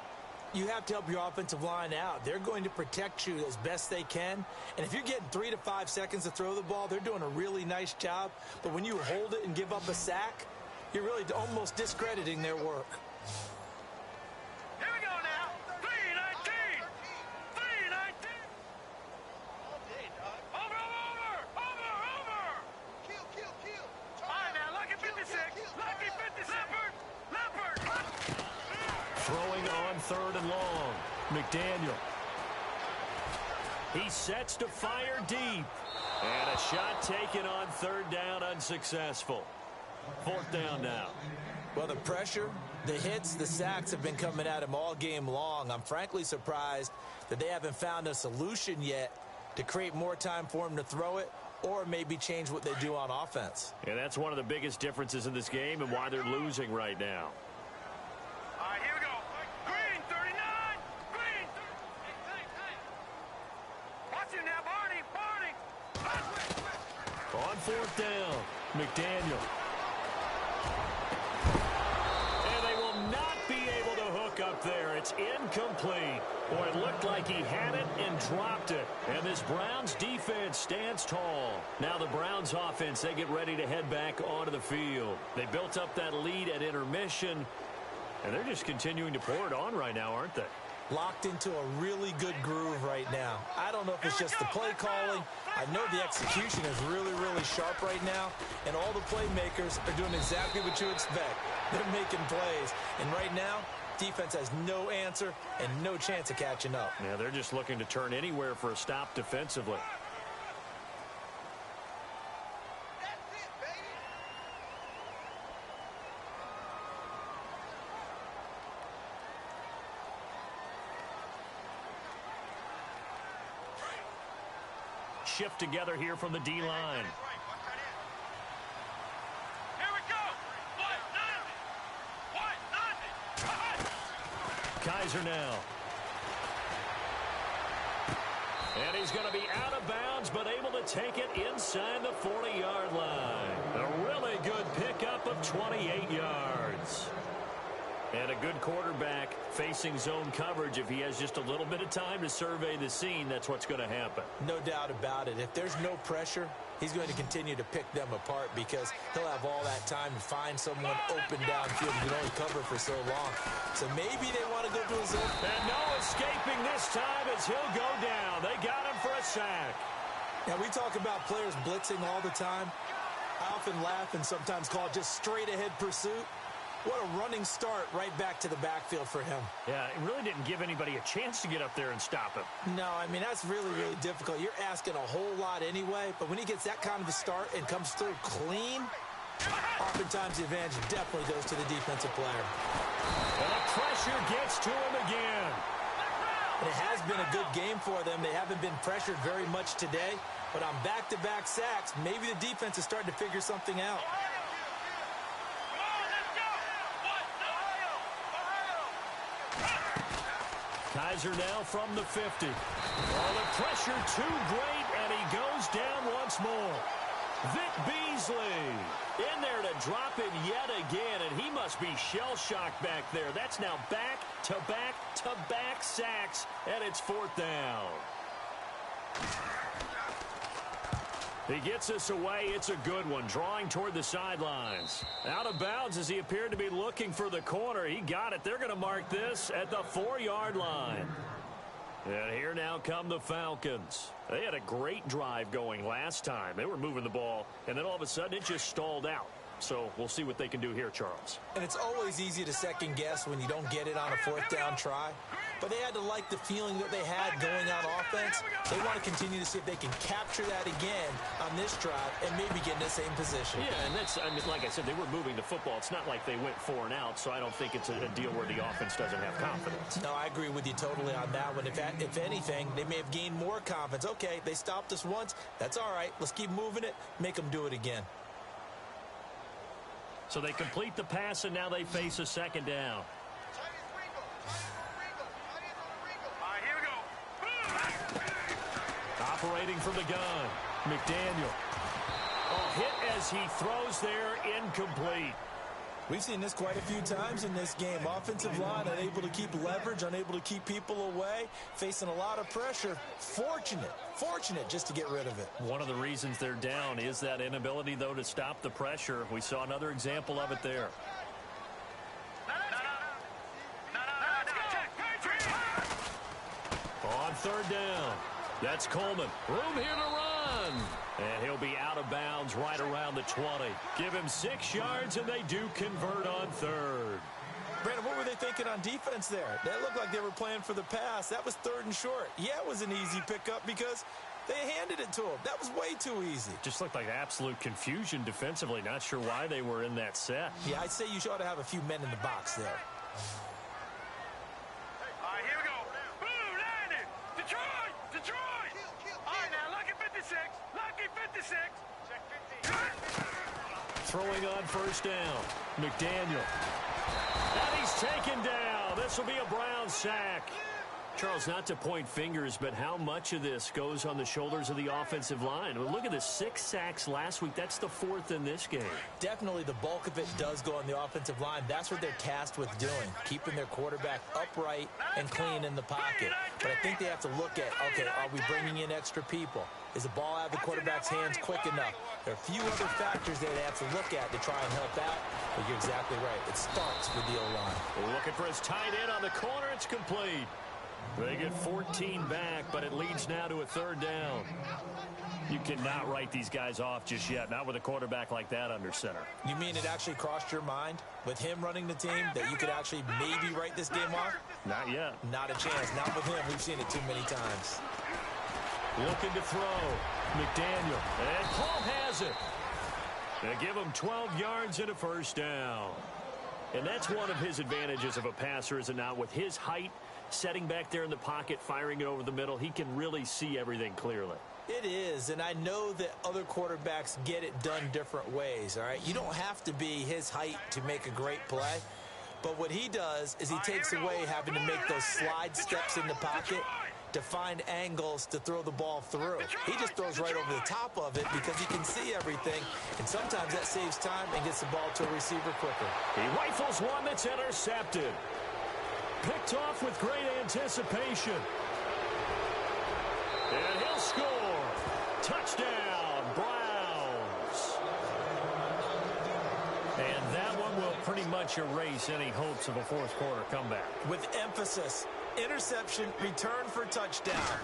You have to help your offensive line out. They're going to protect you as best they can. And if you're getting 3 to 5 seconds to throw the ball, they're doing a really nice job. But when you hold it and give up a sack, you're really almost discrediting their work. Here we go now. 3-19. 3-19. All day, dog. Over. Kill. All right, now, lucky 56. Lucky 56. Leopard. Throwing on third and long, McDaniel. He sets to fire deep. And a shot taken on third down, unsuccessful. Fourth down now. Well, the pressure, the hits, the sacks have been coming at him all game long. I'm frankly surprised that they haven't found a solution yet to create more time for him to throw it or maybe change what they do on offense. And that's one of the biggest differences in this game and why they're losing right now. All right, here we go. Green, 39. Green. Watch him now, Barney. On fourth down, McDaniel. There, it's incomplete. Boy, it looked like he had it and dropped it. And this Browns defense stands tall. Now the Browns offense, they get ready to head back onto the field. They built up that lead at intermission, and they're just continuing to pour it on right now, aren't they? Locked into a really good groove right now. I don't know if it's just the play calling. I know the execution is really, really sharp right now, and all the playmakers are doing exactly what you expect. They're making plays, and right now, defense has no answer and no chance of catching up. Yeah, they're just looking to turn anywhere for a stop defensively. That's it, baby. Shift together here from the D-line. Kaiser now. And he's going to be out of bounds, but able to take it inside the 40-yard line. A really good pickup of 28 yards. And a good quarterback facing zone coverage. If he has just a little bit of time to survey the scene, that's what's going to happen. No doubt about it. If there's no pressure, he's going to continue to pick them apart because he'll have all that time to find someone open downfield. He can only cover for so long. So maybe they want to go to a zone. And no escaping this time as he'll go down. They got him for a sack. Now, we talk about players blitzing all the time. I often laugh and sometimes call it just straight-ahead pursuit. What a running start right back to the backfield for him. Yeah, it really didn't give anybody a chance to get up there and stop him. No, I mean, that's really, really difficult. You're asking a whole lot anyway, but when he gets that kind of a start and comes through clean, oftentimes the advantage definitely goes to the defensive player. And the pressure gets to him again. And it has been a good game for them. They haven't been pressured very much today, but on back-to-back sacks, maybe the defense is starting to figure something out. Kaiser now from the 50. Oh, the pressure too great, and he goes down once more. Vic Beasley in there to drop it yet again, and he must be shell-shocked back there. That's now back-to-back-to-back sacks, and it's 4th down. He gets us away. It's a good one, drawing toward the sidelines. Out of bounds as he appeared to be looking for the corner. He got it. They're going to mark this at the 4-yard line. And here now come the Falcons. They had a great drive going last time. They were moving the ball, and then all of a sudden it just stalled out. So we'll see what they can do here, Charles. And it's always easy to second guess when you don't get it on a 4th down try. But they had to like the feeling that they had going on offense. They want to continue to see if they can capture that again on this drive and maybe get in the same position. Yeah, and that's, I mean, like I said, they were moving the football. It's not like they went 4 and out, so I don't think it's a deal where the offense doesn't have confidence. No, I agree with you totally on that one. If anything, they may have gained more confidence. Okay, they stopped us once. That's all right. Let's keep moving it. Make them do it again. So they complete the pass, and now they face a 2nd down. Operating from the gun, McDaniel. Oh, hit as he throws there, incomplete. We've seen this quite a few times in this game. Offensive line unable to keep leverage, unable to keep people away, facing a lot of pressure. Fortunate just to get rid of it. One of the reasons they're down is that inability, though, to stop the pressure. We saw another example of it there. On 3rd down, that's Coleman. Room here to run. And he'll be out of bounds right around the 20. Give him 6 yards, and they do convert on 3rd. Brandon, what were they thinking on defense there? That looked like they were playing for the pass. That was 3rd and short. Yeah, it was an easy pickup because they handed it to him. That was way too easy. Just looked like absolute confusion defensively. Not sure why they were in that set. Yeah, I'd say you ought to have a few men in the box there. All right, here we go. Boom, landed. Detroit. All right, now, lucky 56. Lucky 56. Check 15. Throwing on 1st down. McDaniel. And he's taken down. This will be a Brown sack. Charles, not to point fingers, but how much of this goes on the shoulders of the offensive line? Well, look at the 6 sacks last week. That's the 4th in this game. Definitely the bulk of it does go on the offensive line. That's what they're tasked with doing, keeping their quarterback upright and clean in the pocket. But I think they have to look at, okay, are we bringing in extra people? Is the ball out of the quarterback's hands quick enough? There are a few other factors that they have to look at to try and help out. But you're exactly right. It starts with the O-line. We're looking for his tight end on the corner. It's complete. They get 14 back, but it leads now to a 3rd down. You cannot write these guys off just yet, not with a quarterback like that under center. You mean it actually crossed your mind with him running the team that you could actually maybe write this game off? Not yet. Not a chance. Not with him. We've seen it too many times. Looking to throw. McDaniel. And Paul has it. They give him 12 yards and a 1st down. And that's one of his advantages of a passer, is it not? With his height, setting back there in the pocket, firing it over the middle, he can really see everything clearly. It is, and I know that other quarterbacks get it done different ways, all right? You don't have to be his height to make a great play, but what he does is he takes away having to make those slide steps in the pocket to find angles to throw the ball through. He just throws right over the top of it because he can see everything, and sometimes that saves time and gets the ball to a receiver quicker. He rifles one that's intercepted. Picked off with great anticipation. And he'll score. Touchdown, Browns. And that one will pretty much erase any hopes of a 4th quarter comeback. With emphasis, interception, return for touchdown.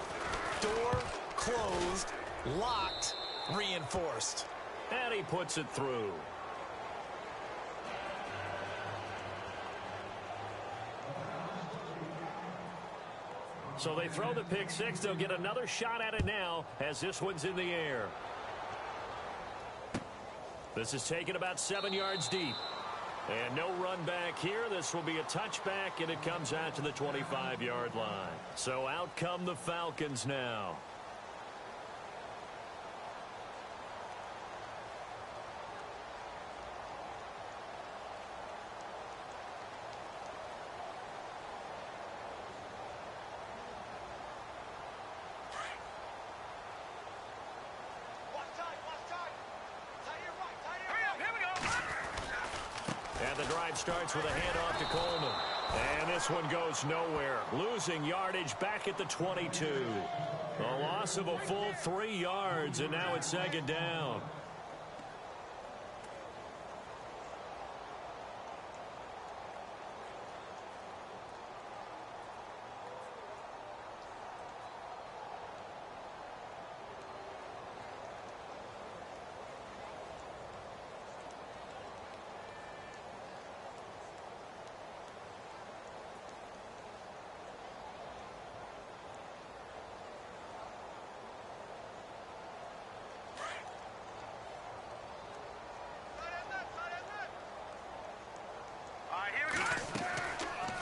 Door closed, locked, reinforced. And he puts it through. So they throw the pick 6. They'll get another shot at it now as this one's in the air. This is taken about 7 yards deep. And no run back here. This will be a touchback, and it comes out to the 25-yard line. So out come the Falcons now. the drive starts with a handoff to Coleman. And this one goes nowhere. Losing yardage back at the 22. A loss of a full 3 yards, and now it's second down.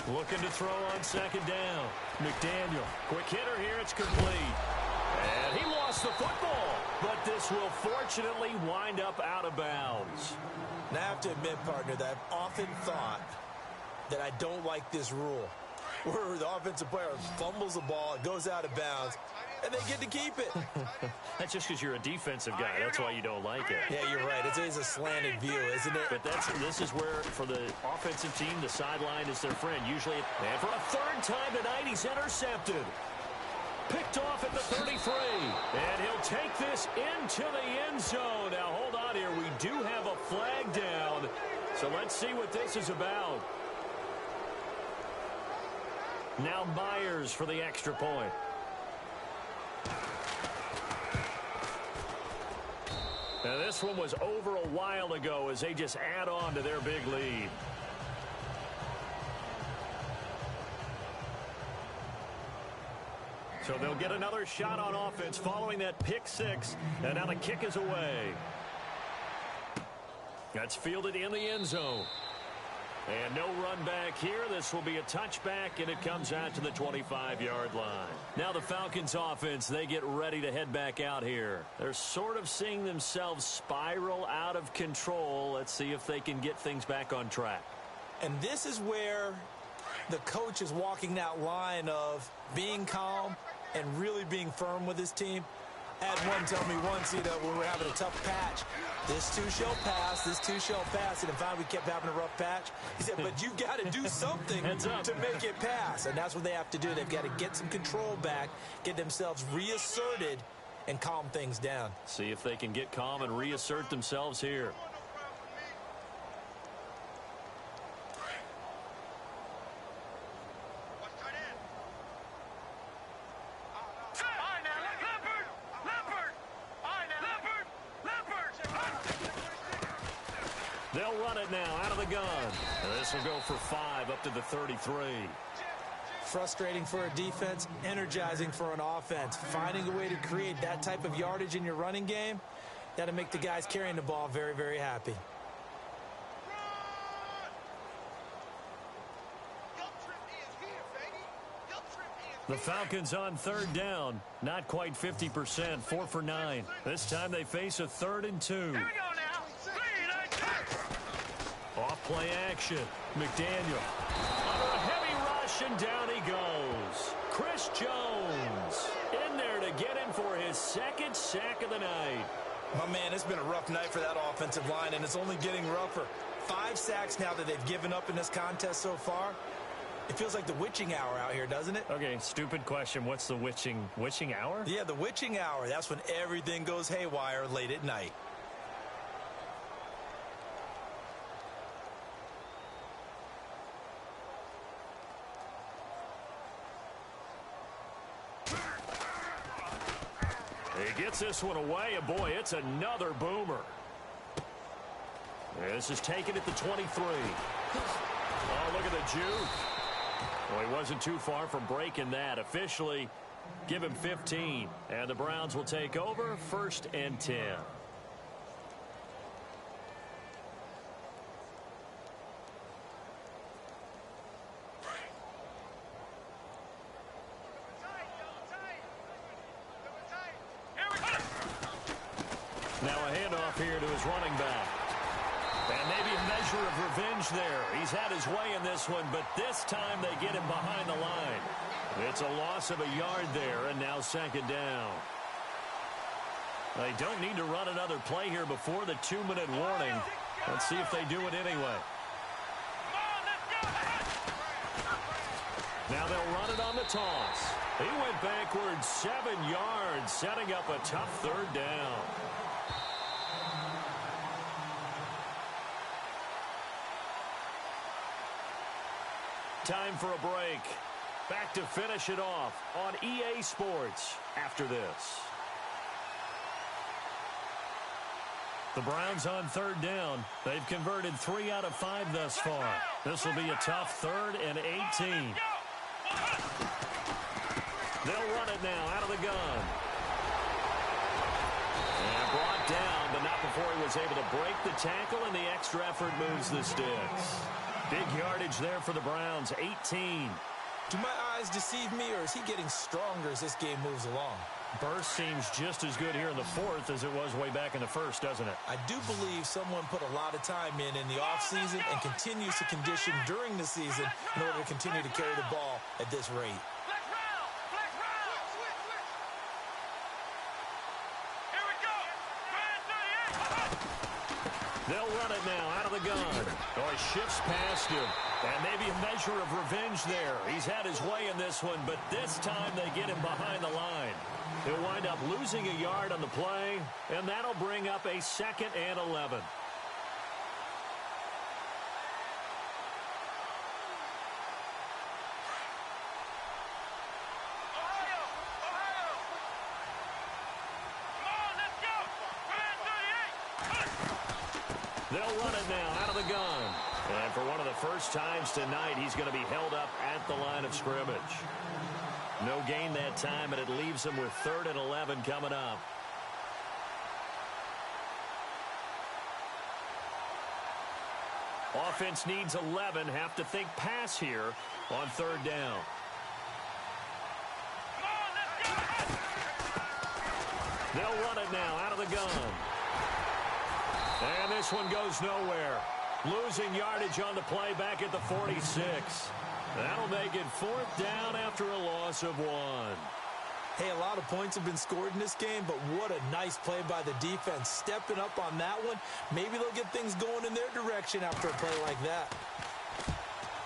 Looking to throw on second down. McDaniel, quick hitter here, it's complete. And he lost the football, but this will fortunately wind up out of bounds. Now, I have to admit, partner, that I've often thought that I don't like this rule, where the offensive player fumbles the ball, it goes out of bounds, and they get to keep it. That's just because you're a defensive guy. That's why you don't like it. Yeah, you're right. It's a slanted view, isn't it? But this is where, for the offensive team, the sideline is their friend. Usually, and for a third time tonight, he's intercepted. Picked off at the 33. And he'll take this into the end zone. Now, hold on here. We do have a flag down. So let's see what this is about. Now Myers for the extra point. Now this one was over a while ago as they just add on to their big lead. So they'll get another shot on offense following that pick six. And now the kick is away. That's fielded in the end zone. And no run back here. This will be a touchback, and it comes out to the 25-yard line. Now the Falcons offense, they get ready to head back out here. They're sort of seeing themselves spiral out of control. Let's see if they can get things back on track. And this is where the coach is walking that line of being calm and really being firm with his team. I had one tell me once, when we were having a tough patch, this too shall pass, this too shall pass. And in fact, we kept having a rough patch. He said, but you got to do something to make it pass. And that's what they have to do. They've got to get some control back, get themselves reasserted, and calm things down. See if they can get calm and reassert themselves here. They'll run it now out of the gun. And this will go for 5 up to the 33. Frustrating for a defense, energizing for an offense. Finding a way to create that type of yardage in your running game, that'll make the guys carrying the ball very, very happy. The Falcons on third down. Not quite 50%, 4 for 9. This time they face a 3rd and 2. Here we go now. 3, 9, 6. Off play action. McDaniel. Under a heavy rush, and down he goes. Chris Jones in there to get him for his 2nd sack of the night. My man, it's been a rough night for that offensive line, and it's only getting rougher. 5 sacks now that they've given up in this contest so far. It feels like the witching hour out here, doesn't it? Okay, stupid question. What's the witching hour? Yeah, the witching hour. That's when everything goes haywire late at night. He gets this one away, and boy, it's another boomer. This is taken at the 23. Oh, look at the juke. Well, he wasn't too far from breaking that. Officially, give him 15. And the Browns will take over, 1st and 10. Now a handoff here to his running back. And maybe a measure of revenge there. He's had his way in this one, but this time they get him behind the line. It's a loss of a yard there, and now 2nd down. They don't need to run another play here before the 2-minute warning. Let's see if they do it anyway. Now they'll run it on the toss. He went backwards 7 yards, setting up a tough third down. Time for a break. Back to finish it off on EA Sports after this. The Browns on third down. They've converted 3 out of 5 thus far. This will be a tough 3rd and 18. They'll run it now out of the gun. And brought down, but not before he was able to break the tackle, and the extra effort moves the sticks. Big yardage there for the Browns, 18. Do my eyes deceive me, or is he getting stronger as this game moves along? Burst seems just as good here in the 4th as it was way back in the 1st, doesn't it? I do believe someone put a lot of time in the offseason and continues to condition during the season in order to continue to carry the ball at this rate. Flex round. Here we go. Grand 38. They'll run it now out of the gun. Oh, he shifts past him. And maybe a measure of revenge there. He's had his way in this one, but this time they get him behind the line. He'll wind up losing a yard on the play, and that'll bring up a 2nd and 11. Ohio. Come on, let's go. Grand 38. They'll run it now out of the gun. And for one of the first times tonight, he's going to be held up at the line of scrimmage. No gain that time, and it leaves him with 3rd and 11 coming up. Offense needs 11. Have to think pass here on 3rd down. Come on, let's go. They'll run it now out of the gun. And this one goes nowhere. Losing yardage on the play back at the 46. That'll make it 4th down after a loss of 1. Hey, a lot of points have been scored in this game, but what a nice play by the defense. Stepping up on that one. Maybe they'll get things going in their direction after a play like that.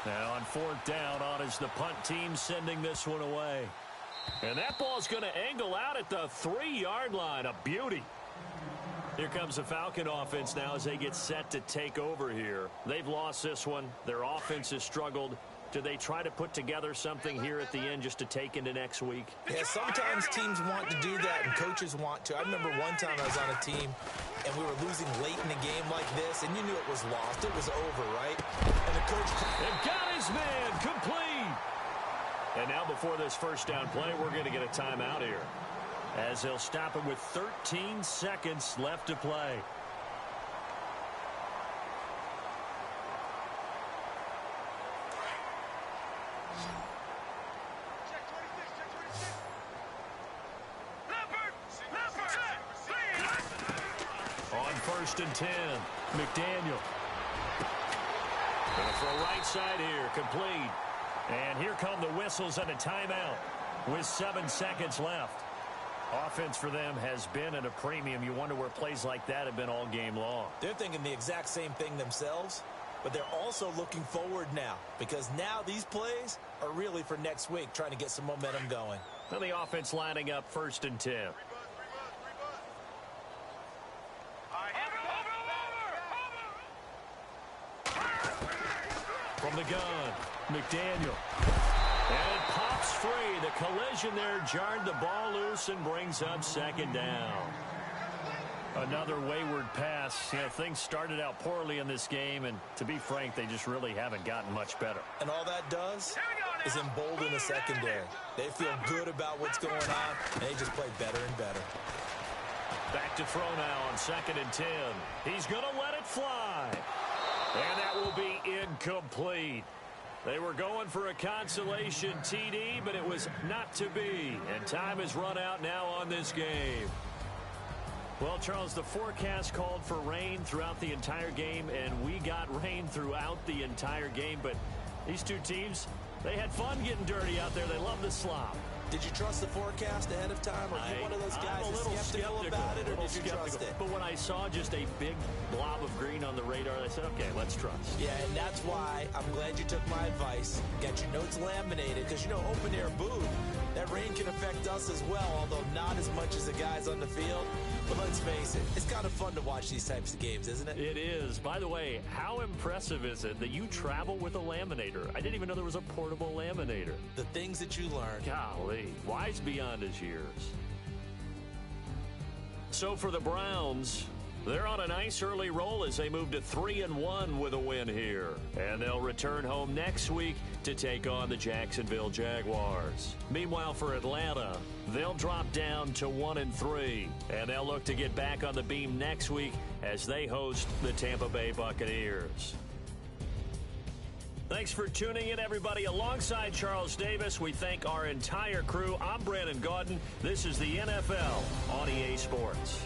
Now on 4th down, on is the punt team sending this one away. And that ball's going to angle out at the 3-yard line. A beauty. Here comes the Falcon offense now as they get set to take over here. They've lost this one. Their offense has struggled. Do they try to put together something here at the end just to take into next week? Yeah, sometimes teams want to do that and coaches want to. I remember one time I was on a team and we were losing late in a game like this, and you knew it was lost. It was over, right? And the coach... And got his man complete. And now before this first down play, we're going to get a timeout here, as they'll stop him with 13 seconds left to play. Check 26. Leopard. On 1st and 10, McDaniel. Gonna throw right side here, complete. And here come the whistles and a timeout with 7 seconds left. Offense for them has been at a premium. You wonder where plays like that have been all game long. They're thinking the exact same thing themselves, but they're also looking forward now, because now these plays are really for next week, trying to get some momentum going. Now the offense lining up 1st and 10. From the gun, McDaniel. And it pops free. The collision there jarred the ball loose and brings up 2nd down. Another wayward pass. You know, things started out poorly in this game, and to be frank, they just really haven't gotten much better. And all that does is embolden the secondary. They feel good about what's going on, and they just play better and better. Back to throw now on 2nd and 10. He's going to let it fly. And that will be incomplete. They were going for a consolation TD, but it was not to be. And time has run out now on this game. Well, Charles, the forecast called for rain throughout the entire game, and we got rain throughout the entire game. But these two teams, they had fun getting dirty out there. They love the slop. Did you trust the forecast ahead of time? Or are you one of those guys I'm a little skeptical about it, or did you trust it? But when I saw just a big blob of green on the radar, I said, okay, let's trust. Yeah, and that's why I'm glad you took my advice. Got your notes laminated, because, you know, open air booth, that rain can affect us as well, although not as much as the guys on the field. But let's face it, it's kind of fun to watch these types of games, isn't it? It is. By the way, how impressive is it that you travel with a laminator? I didn't even know there was a portable laminator. The things that you learn. Golly, wise beyond his years. So for the Browns, they're on a nice early roll as they move to 3-1 with a win here. And they'll return home next week to take on the Jacksonville Jaguars. Meanwhile, for Atlanta, they'll drop down to 1-3. And they'll look to get back on the beam next week as they host the Tampa Bay Buccaneers. Thanks for tuning in, everybody. Alongside Charles Davis, we thank our entire crew. I'm Brandon Gaudin. This is the NFL on EA Sports.